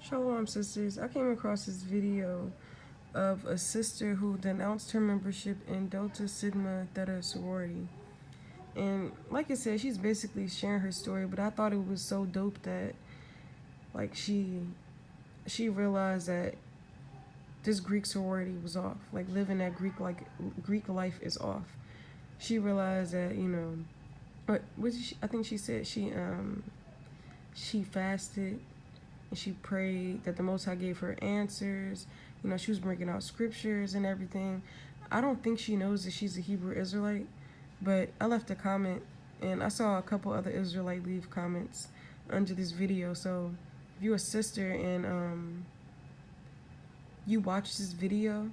Shalom, sisters. I came across this video of a sister who denounced her membership in Delta Sigma Theta sorority. And like I said, she's basically sharing her story, but I thought it was so dope that like she realized that this Greek sorority was off. Like living that Greek life is off. She realized that, I think she said she fasted and she prayed that the Most High gave her answers. She was bringing out scriptures and everything. I don't think she knows that she's a Hebrew Israelite, but I left a comment, and I saw a couple other Israelite leave comments under this video. So if you're a sister and you watch this video,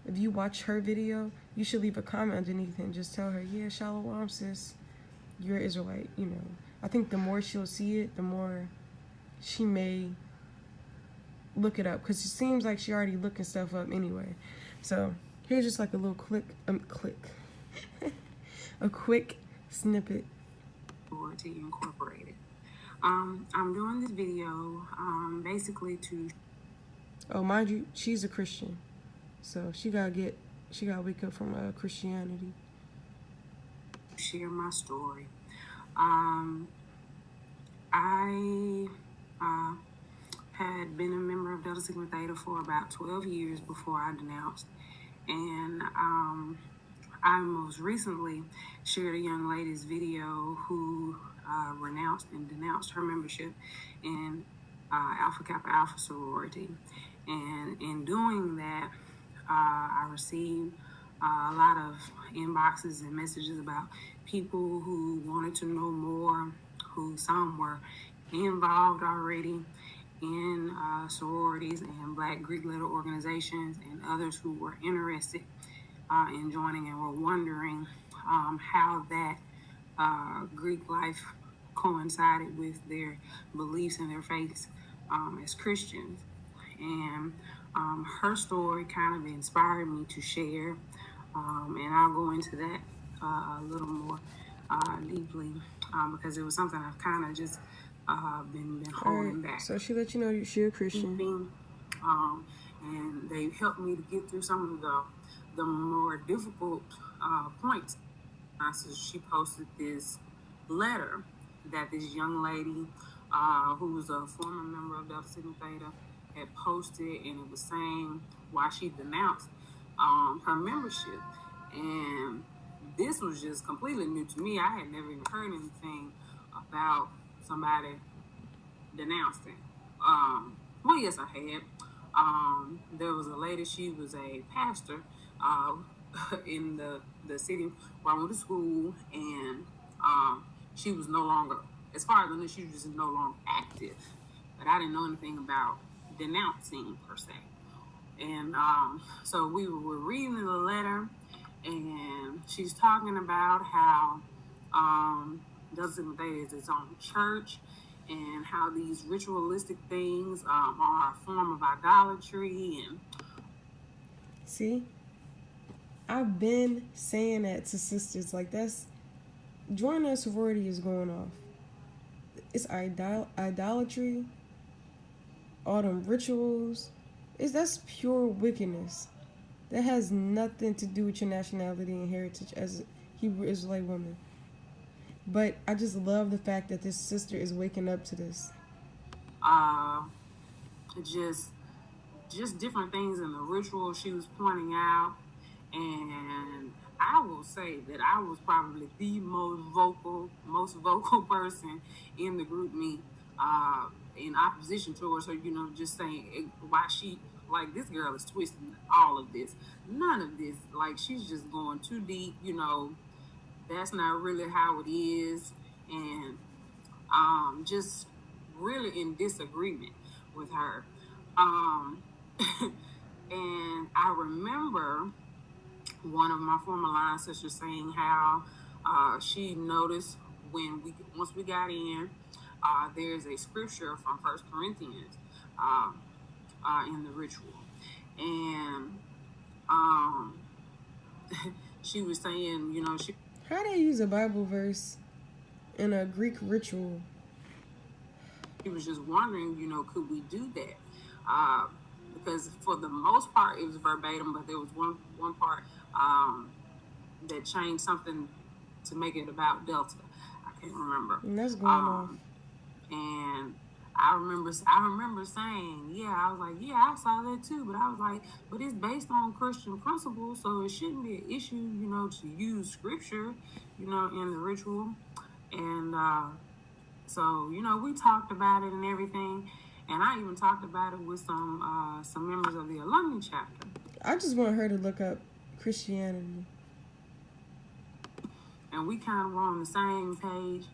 if you watch her video, you should leave a comment underneath and just tell her, yeah, shalom, sis, you're an Israelite. I think the more she'll see it, the more she may look it up, because it seems like she already looking stuff up anyway. So here's just like a little a quick snippet. Incorporated. I'm doing this video basically to, oh, mind you, she's a Christian, so she gotta wake up from Christianity. Share my story. I had been a member of Delta Sigma Theta for about 12 years before I denounced, and I most recently shared a young lady's video who renounced and denounced her membership in Alpha Kappa Alpha sorority. And in doing that, I received a lot of inboxes and messages about people who wanted to know more, who some were involved already in sororities and Black Greek letter organizations, and others who were interested in joining and were wondering how that Greek life coincided with their beliefs and their faiths as Christians. And her story kind of inspired me to share, and I'll go into that a little more deeply because it was something I've kind of just been holding back. So she let you know she's a Christian. And they helped me to get through some of the more difficult points. So she posted this letter that this young lady who was a former member of Delta Sigma Theta had posted, and it was saying why she denounced her membership. And this was just completely new to me. I had never even heard anything about somebody denouncing. Well, yes, I had. There was a lady, she was a pastor in the city where I went to school, and she was no longer, as far as I know, she was just no longer active. But I didn't know anything about denouncing per se. And so we were reading the letter, and she's talking about how Delta Sigma Theta is its own church, and how these ritualistic things are a form of idolatry. And see, I've been saying that to sisters, like, that's joining a sorority is going off. It's idolatry, all them rituals. That's pure wickedness. That has nothing to do with your nationality and heritage as a Hebrew Israelite woman. But I just love the fact that this sister is waking up to this. Just different things in the ritual she was pointing out. And I will say that I was probably the most vocal person in the group me in opposition towards her, just saying why she, like, this girl is twisting all of this. None of this. Like, she's just going too deep, that's not really how it is. And just really in disagreement with her. And I remember one of my former line sisters saying how she noticed once we got in, there's a scripture from 1 Corinthians in the ritual. And she was saying, how do they use a Bible verse in a Greek ritual? He was just wondering, could we do that? Because for the most part, it was verbatim, but there was one part that changed something to make it about Delta. I can't remember. And that's going off. And I remember saying, yeah, I was like, yeah, I saw that too, but I was like, but it's based on Christian principles, so it shouldn't be an issue, to use scripture, in the ritual. And so, we talked about it and everything, and I even talked about it with some members of the alumni chapter. I just want her to look up Christianity. And we kind of were on the same page.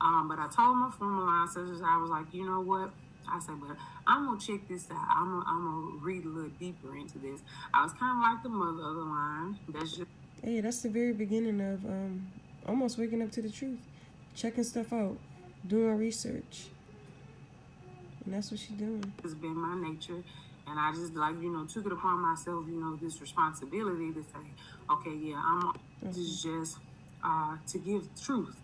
But I told my former line sisters, I was like, you know what? I said, but I'm going to check this out. I'm going to read a little deeper into this. I was kind of like the mother of the line. Hey, that's the very beginning of almost waking up to the truth. Checking stuff out. Doing research. And that's what she's doing. It's been my nature. And I just took it upon myself, this responsibility to say, okay, yeah, this is just to give truth.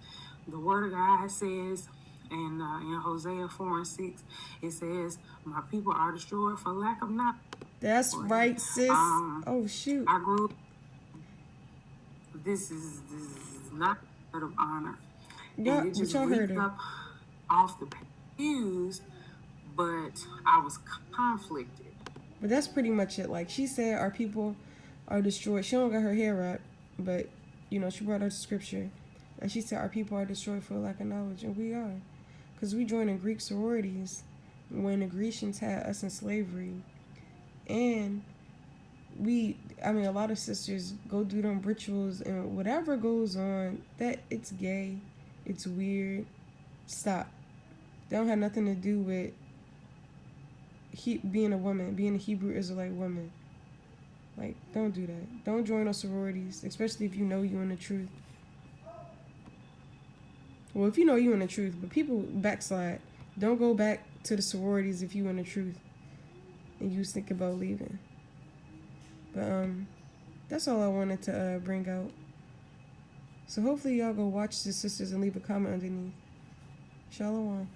The word of God says, and in Hosea 4:6, it says, my people are destroyed for lack of knowledge. That's right, sis. Oh, shoot. I grew up. This is not a word of honor. Yeah, and it just leaped up off the pews, but I was conflicted. But that's pretty much it. Like she said, our people are destroyed. She don't got her hair wrapped, but she brought out scripture, and she said our people are destroyed for lack of knowledge, and we are, because we joined in Greek sororities when the Grecians had us in slavery, and a lot of sisters go do them rituals, and whatever goes on, that it's gay, it's weird. Stop. They don't have nothing to do with being a woman, being a Hebrew Israelite woman. Like, don't do that. Don't join those sororities, especially if you know you're in the truth. Well, if you know you're in the truth, but people backslide. Don't go back to the sororities if you're in the truth and you think about leaving. But that's all I wanted to bring out. So hopefully y'all go watch the sisters and leave a comment underneath. Shalom.